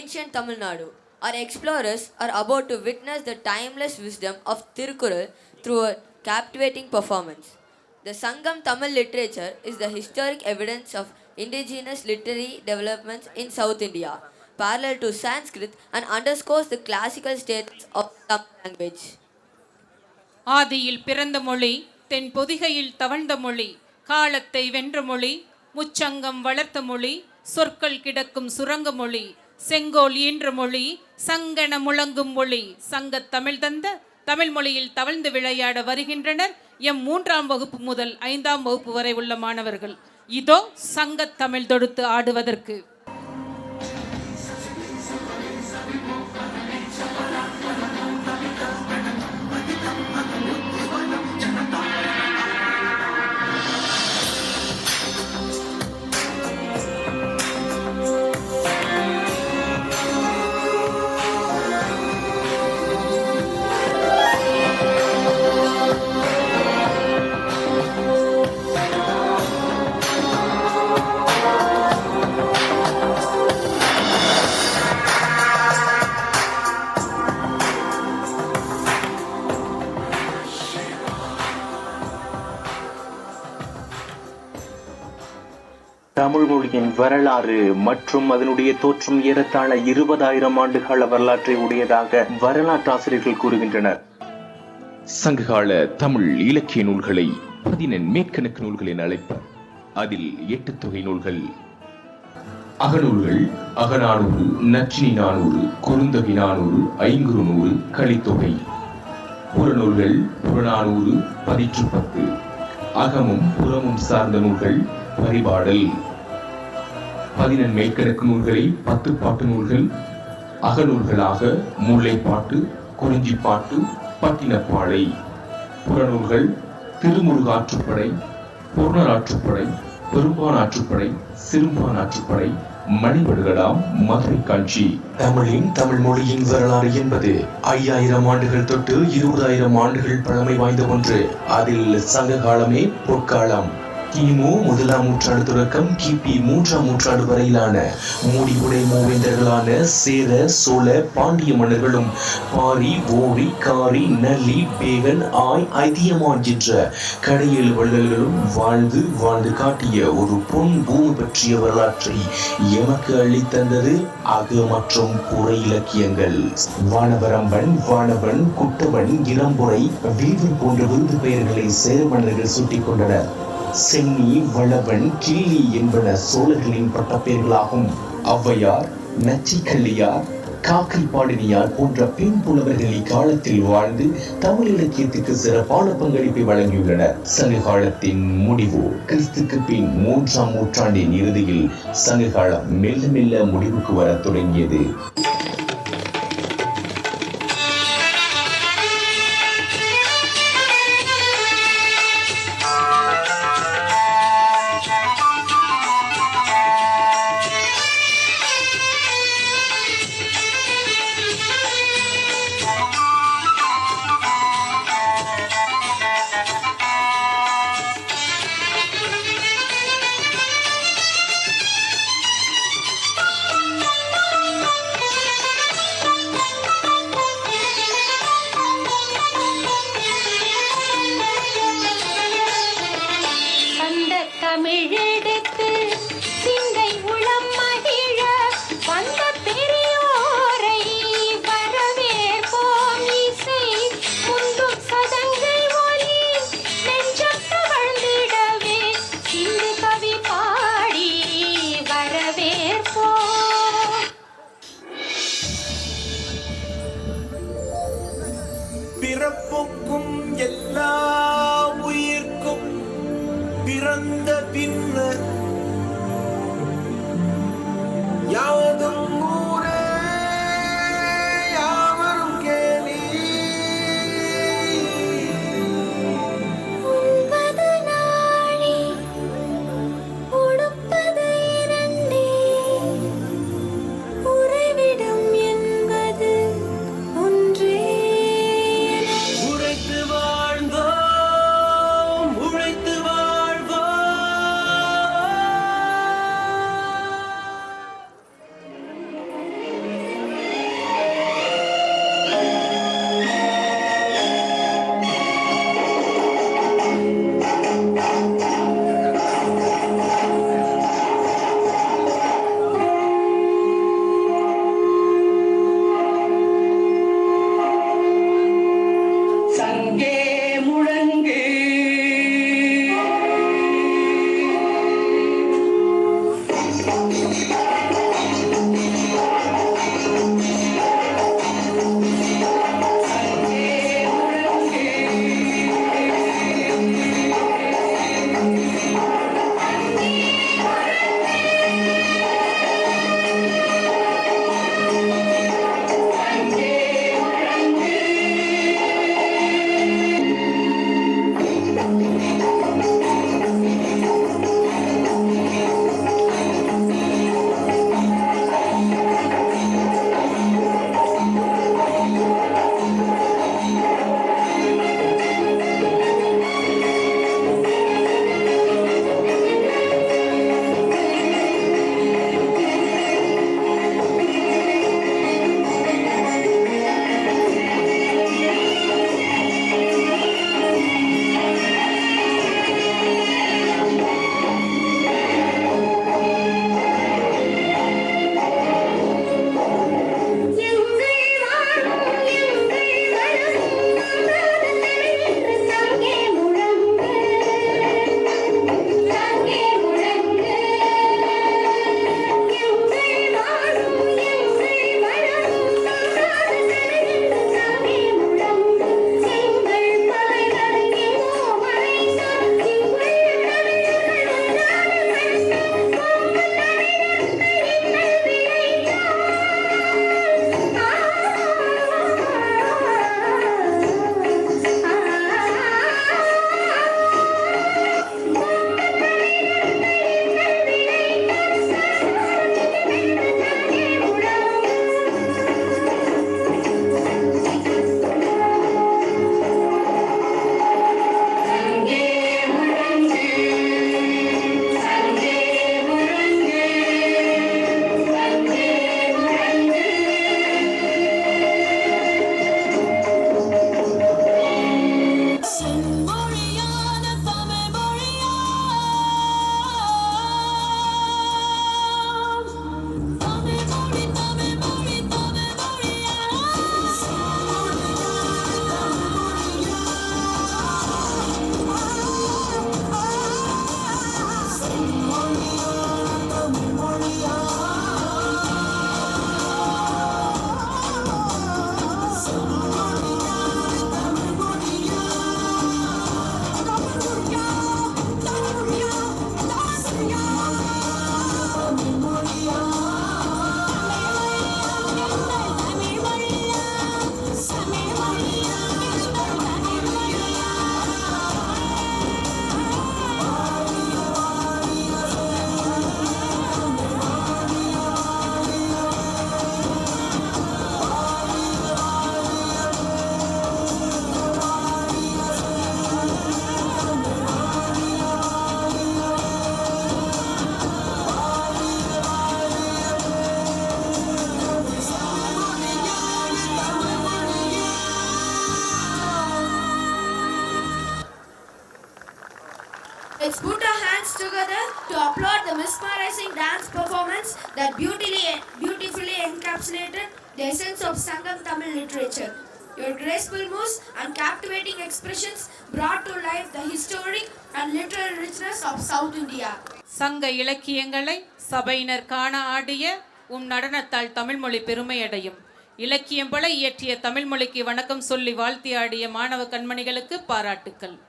ancient Tamil Nadu. Our explorers are about to witness the timeless wisdom of Tirukkural through a captivating performance. The Sangam Tamil literature is the historic evidence of indigenous literary developments in South India, parallel to Sanskrit, and underscores the classical status of Tamil language. ஆதியில் பிறந்த மொழி, தென் பொதிகையில் தவழ்ந்த மொழி, காலத்தை வென்ற மொழி, முச்சங்கம் வளர்த்த மொழி, சொற்கள் கிடக்கும் சுரங்க மொழி, செங்கோல் ஈன்ற மொழி, சங்கன முழங்கும் மொழி, சங்கத் தமிழ் தந்த தமிழ் மொழியில் தவழ்ந்து விளையாட வருகின்றனர் எம் 3ஆம் வகுப்பு முதல் 5ஆம் வகுப்பு வரை உள்ள மாணவர்கள். இதோ சங்கத் தமிழ் தொடுத்து ஆடுவதற்கு. தமிழ் மொழியின் வரலாறு மற்றும் அதனுடைய தோற்றம் ஏறத்தாழ 20,000 ஆண்டுகால வரலாற்றை உடையதாக வரலாற்றாசிரியர்கள் கூறுகின்றனர். சங்ககால தமிழ் இலக்கிய நூல்களை 14 மேற்கணக்கு நூல்கள் என அழைப்பர். அதில் 8 தொகை நூல்கள்: அகநூல்கள், அகநானூறு, நச்சினி நானூறு, குறுந்தொகை நானூறு, ஐங்குறுநூறு, கலித்தொகை. புறநூல்கள், புறநானூறு, பதிற்று 10. அகமும் புறமும் சார்ந்த நூல்கள், பரிபாடல். 14 மேற்கணக்கு நூல்களை 10 பாட்டு நூல்கள் அகநூல்களாக முல்லைப்பாட்டு, குறிஞ்சிப்பாட்டு, பட்டினப்பாடை. புறநூல்கள் திருமுருகாற்றுப்படை, பொருணராற்றுப்படை, பெரும்பானாற்றுப்படை, சிறுபானாற்றுப்படை, மணிவடுகடாம், மதுரை காஞ்சி. தமிழின் தமிழ் மொழியின் வரலாறு என்பது 5000 ஆண்டுகள் தொட்டு 20,000 ஆண்டுகள் பழமை வாய்ந்த ஒன்று. அதில் சங்க காலமே பொற்காலம். கிமு 1ஆம் நூற்றாண்டு தொடக்கம் கிபி 3ஆம் நூற்றாண்டு வரையிலான முடிவுடை மூவேந்தர்களான சேர, சோழ, பாண்டிய மன்னர்களும் பாரி, ஓரி, காரி, நல்லி, பேகன், ஆய், ஐதியமான் என்ற கடையேழு வள்ளல்களும் வாழ்ந்து காட்டிய ஒரு பொன் பூமி பற்றிய வரலாற்றை எமக்கு அள்ளித்தந்தது அக மற்றும் புற இலக்கியங்கள். வானவரம்பன், வானவன், குட்டவன், இளம்புரை, வீரன் போன்ற விருது பெயர்களை சேர மன்னர்கள் சூட்டிக் கொண்டனர். சென்னி, வளவன், கிள்ளி என்பன சோழர்களின் பட்டப்பெயர்களாகும். ஔவையார், நச்சிக்கல்லியார், காக்கை பாடினியார் போன்ற பெண் புலவர்கள் இக்காலத்தில் வாழ்ந்து தமிழ் இலக்கியத்துக்கு சிறப்பான பங்களிப்பை வழங்கியுள்ளனர். சங்க காலத்தின் முடிவு கிறிஸ்துக்கு பின் 3ஆம் நூற்றாண்டின் இறுதியில் சங்க காலம் மெல்ல மெல்ல முடிவுக்கு வர தொடங்கியது. hands together to applaud the mesmerizing dance performance that beautifully encapsulated the essence of Sangam Tamil literature. Your graceful moves and captivating expressions brought to life the historic and literary richness of South India. சங்க இலக்கியங்களை சபையினர் காண ஆடிய உம் நடனத்தால் தமிழ்மொழி பெருமையடையும். இலக்கியம் பல இயற்றிய தமிழ்மொழிக்கு வணக்கம் சொல்லி வாழ்த்தி ஆடிய மாணவ கண்மணிகளுக்கு பாராட்டுக்கள்.